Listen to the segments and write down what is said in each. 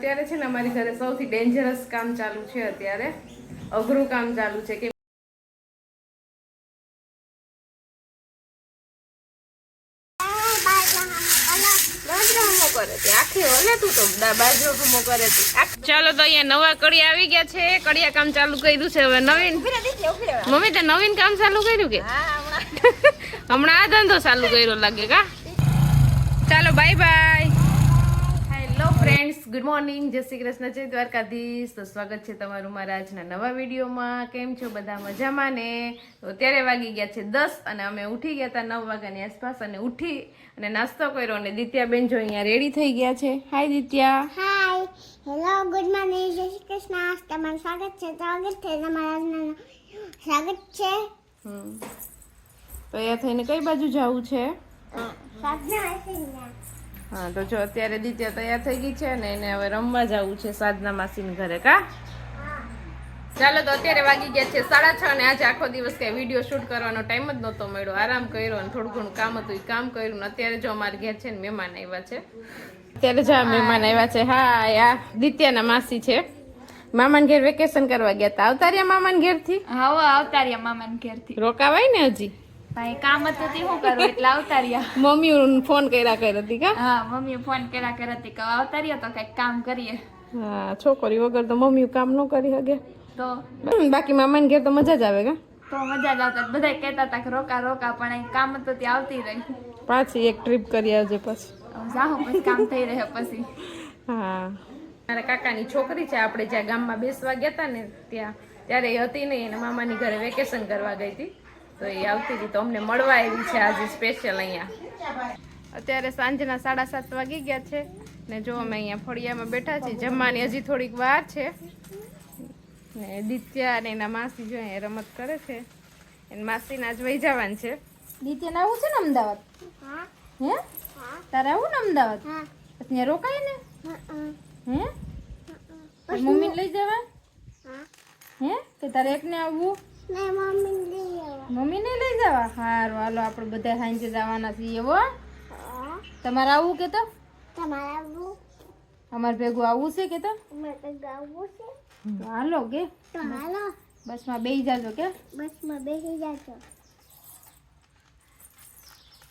અત્યારે છે ને અમારી ઘરે સૌથી ડેન્જરસ કામ ચાલુ છે, અત્યારે અઘરું કામ ચાલુ છે કે ચાલો તો અહીંયા નવા કડિયા આવી ગયા છે, કડિયા કામ ચાલુ કર્યું છે હવે નવીન. મમ્મી તે નવીન કામ ચાલુ કર્યું કે હમણાં આ ધંધો ચાલુ કર્યો લાગે કા. ચાલો bye bye. Hello friends, good morning, જય શ્રી કૃષ્ણ, જય દ્વારકાધીશ. તો સ્વાગત છે તમારું મારા આજના નવા વિડીયોમાં. કેમ છો બધા? મજામાં ને? તો અત્યારે વાગી ગયા છે 10 અને અમે ઉઠી ગયા હતા 9 વાગ્યાની આસપાસ અને ઉઠી અને નાસ્તો કર્યો અને દિત્યાબેન જો અહીંયા રેડી થઈ ગયા છે. હાય દિત્યા. હાય, હેલો, ગુડ મોર્નિંગ, જય શ્રી કૃષ્ણ. તમારું સ્વાગત છે તમારા સ્વાગત છે. તો અહીંયા થઈને કઈ બાજુ જવું છે? હા, તો જો અત્યારે દિત્યા તૈયાર થઈ ગઈ છે ને એને હવે રમવા જવું છે સાધના માસીને ઘરે કા. ચાલો તો અત્યારે વાગી ગયા છે 6:30 અને આજે આખો દિવસ કઈ વિડીયો શૂટ કરવાનો ટાઈમ જ નહોતો મળ્યો. આરામ કર્યો અને થોડું ઘણું કામ હતું એ કામ કર્યું ને અત્યારે જો અમારે ઘેર છે ને મહેમાન આવ્યા છે. અત્યારે જો મહેમાન આવ્યા છે. હા, આ દિત્યાના માસી છે. મામાને ઘેર વેકેશન કરવા ગયા હતા. આવતા રહ્યા મામાને ઘેરથી? હા, આવતા રહ્યા મામાને ઘેરથી. રોકાવાય ને હજી ભાઈ કામ હતું તે શું કરું એટલે આવતા રહ્યા. મમ્મી ફોન કર્યા કરી હતી કા? હા, મમ્મીએ ફોન કર્યા કરી હતી કે આવતા રહ્યા તો કઈક કામ કરીએ. હા, છોકરી વગર તો મમ્મી કામ ન કરી શકે. તો બાકી મામાને ઘેર તો મજા જ આવે કા? તો મજા જ આવતા. બધા કહેતા હતા કે રોકા રોકા, પણ કામ હતું તે આવતી રહી. પાછી એક ટ્રીપ કરી આવજે પછી. જાહો પછી કામ થઈ રહે પછી. હા, મારા કાકાની છોકરી છે, આપણે જ્યાં ગામમાં બેસવા ગયા હતા ને ત્યાં ત્યારે એ હતી નહીં અને મામાની ઘરે વેકેશન કરવા ગઈ હતી તો એ આવતી હતી તો અમને મળવા આવી છે આજે સ્પેશિયલ અહીંયા. અત્યારે સાંજના 7:30 વાગી ગયા છે ને જો અમે અહીંયા ફળિયામાં બેઠા છીએ. જમવાની હજી થોડીક વાર છે ને દિત્યા અને એના માસી જો અહીંયા રમત કરે છે. એને માસીને આજ વહી જવાનું છે. દીત્યાને આવું છે ને અમદાવાદ? હે, તારે આવું ને અમદાવાદ? ત્યાં રોકાય ને? હે, મમ્મીને લઈ જવા? હે, કે તારે એકને આવવું? મમ્મીને લઈ જવા? સારું, હાલો આપણે બધા સાંજે જવાના છીએ. હો, તમારે આવવું કે તો? અમારે ભેગું આવવું છે કે તો? હાલો કે બસમાં બેસી જાજો કે? બસમાં બેસી જાજો.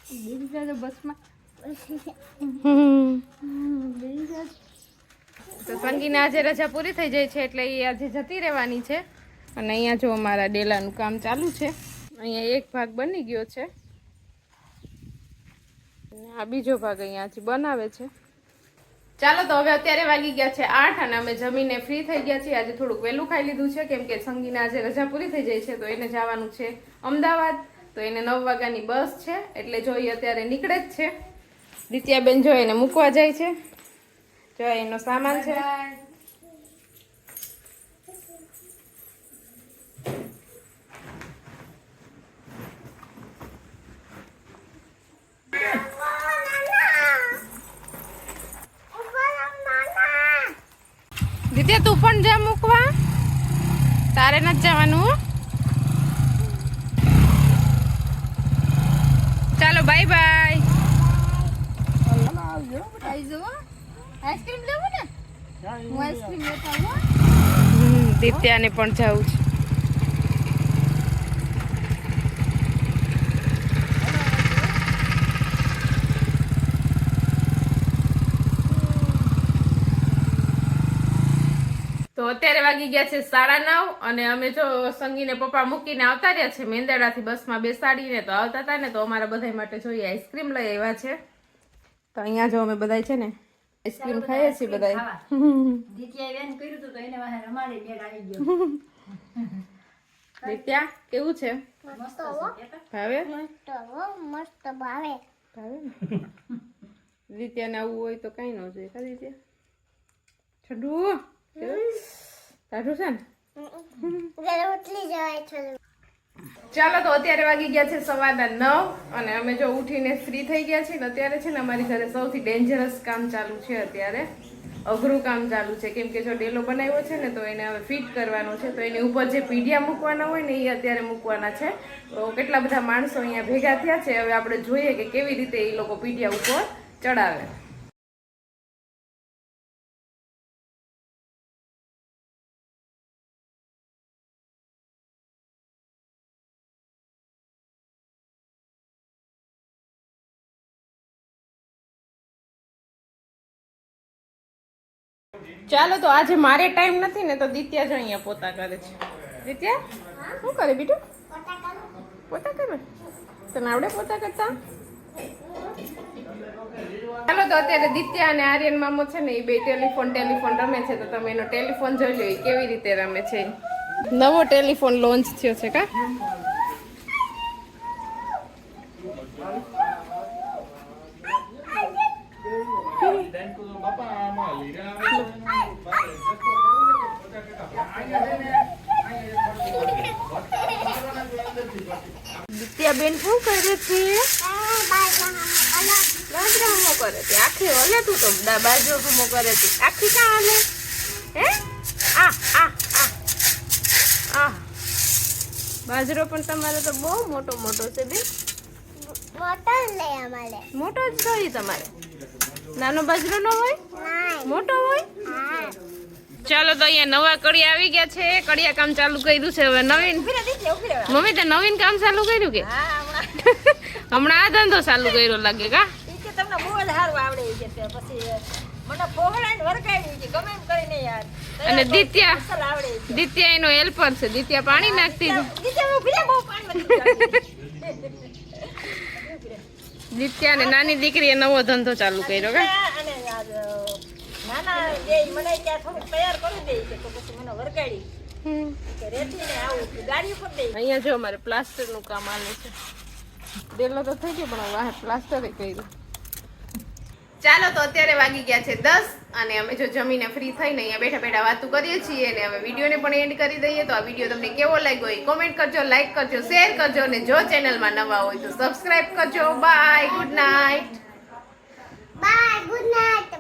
બેસી જાજો બસમાં. બેસી જાજો. તો સંગીને આજે રજા પૂરી થઈ જાય છે એટલે એ આજે જતી રહેવાની છે. અને અહીંયા જો અમારા ડેલાનું કામ ચાલુ છે. અહીંયા એક ભાગ બની ગયો છે આ બીજો ભાગ અહીંયાથી બનાવે છે. ચાલો તો હવે અત્યારે વાગી ગયા છે 8 અને અમે જમીને ફ્રી થઈ ગયા છીએ. આજે થોડુંક વહેલું ખાઈ લીધું છે કેમ કે સંગીને આજે રજા પૂરી થઈ જાય છે તો એને જવાનું છે અમદાવાદ. તો એને 9 વાગ્યાની બસ છે એટલે જો એ અત્યારે નીકળે જ છે. દિત્યાબેન જો એને મૂકવા જાય છે. જો એનો સામાન છે. દિત્યા તું પણ જા મૂકવા, તારે નથી જવાનું. ચાલો બાય બાય. આઈસ્ક્રીમ લેવું ને? હું આઈસ્ક્રીમ લેતા આવું. દિત્યાને પણ જવું છે. તો અત્યારે વાગી ગયા છે 9:30 અને અમે જો સંગીને પપ્પા મૂકીને આવતા રહ્યા છે મેંદરડાથી બસમાં બેસાડીને. તો આવતા હતા ને તો અમારા બધા માટે જોઈએ આઈસ્ક્રીમ લઈ આવ્યા છે. તો અહીંયા જો અમે બધા છે ને આઈસ્ક્રીમ ખાઈએ છીએ બધા. દિત્યા કેવું છે? ભાવે? મસ્ત ભાવે. દિત્યાને આવવું હોય તો કઈ ન જોઈએ કા દિત્યા? ઠંડુ ટાઢું છે ને? ચાલો તો અત્યારે વાગી ગયા છે 9:15 અને અમે જો ઉઠીને ફ્રી થઈ ગયા છીએ. અત્યારે છે ને અમારી ઘરે સૌથી ડેન્જરસ કામ ચાલુ છે. અત્યારે અઘરું કામ ચાલુ છે કેમ કે જો ડેલો બનાવ્યો છે ને તો એને હવે ફિટ કરવાનો છે. તો એની ઉપર જે પીડિયા મૂકવાના હોય ને એ અત્યારે મૂકવાના છે. તો કેટલા બધા માણસો અહીંયા ભેગા થયા છે. હવે આપણે જોઈએ કે કેવી રીતે એ લોકો પીડિયા ઉપર ચડાવે. ચાલો તો આજે મારે ટાઈમ નથી ને તો દિત્યા જો અહીંયા પોતા કરે છે. દિત્યા શું કરે બીટુ? પોતા કરે. તને આવડે પોતા કરતા? ચાલો તો અત્યારે દિત્યા અને આર્યન મામો છે ને એ બે ટેલિફોન રમે છે. તો તમે એનો ટેલિફોન જોઈ લો એ કેવી રીતે રમે છે. નવો ટેલિફોન લોન્ચ થયો છે કા? દિત્યા બેન શું કરે છે? બાજરો હમો કરે છે. આખી હલે તું તો બાજરો હમો કરે છે. આખી ક્યાં હલે? હે આ આ આ આ બાજરો પણ તમારો તો બહુ મોટો છે બેન. મોટો જ જોઈએ તમારે. નાનો બાજરો ન હોય, મોટો હોય. ચાલો તો અહીંયા નવા કડિયા આવી ગયા છે. કડિયા કામ ચાલુ કર્યું છે હવે નવીન. મમ્મી તે નવીન કામ ચાલુ કર્યું કે હમણાં આ ધંધો ચાલુ કર્યો લાગે કા? તમને બહુ જ સારું આવડે છે. પછી મને પહોળાઈને વરગાડી છે ગમે એમ કરીને યાર. અને દિત્યા અસલ આવડે છે. દિત્યા એનો હેલ્પર છે. દિત્યા પાણી નાખતી છે. નીચે ઉભી રહે, બહુ પાણી નથી. દિત્યા ને નાની દીકરીએ નવો ધંધો ચાલુ કર્યો કા? અને નાના જે મને ત્યાં થોડુંક તૈયાર કરી દે છે તો પછી મને વરગાડી કે રેતીને આવું ગાડી ઉપર દે. અહીંયા જો અમારે પ્લાસ્ટર નું કામ આલે છે. ડેલો તો થઈ ગયો પણ વાહ પ્લાસ્ટર કર્યું. ચાલો તો અત્યારે વાગી ગયા છે 10 અને અમે જો જમીને ફ્રી થઈને અહીંયા બેઠા બેઠા વાતો કરીએ છીએ અને હવે વિડીયોને પણ એન્ડ કરી દઈએ. તો આ વિડીયો તમને કેવો લાગ્યો એ કોમેન્ટ કરજો, લાઈક કરજો, શેર કરજો અને જો ચેનલમાં નવા હોય તો સબસ્ક્રાઇબ કરજો. Bye, good night. Bye, good night.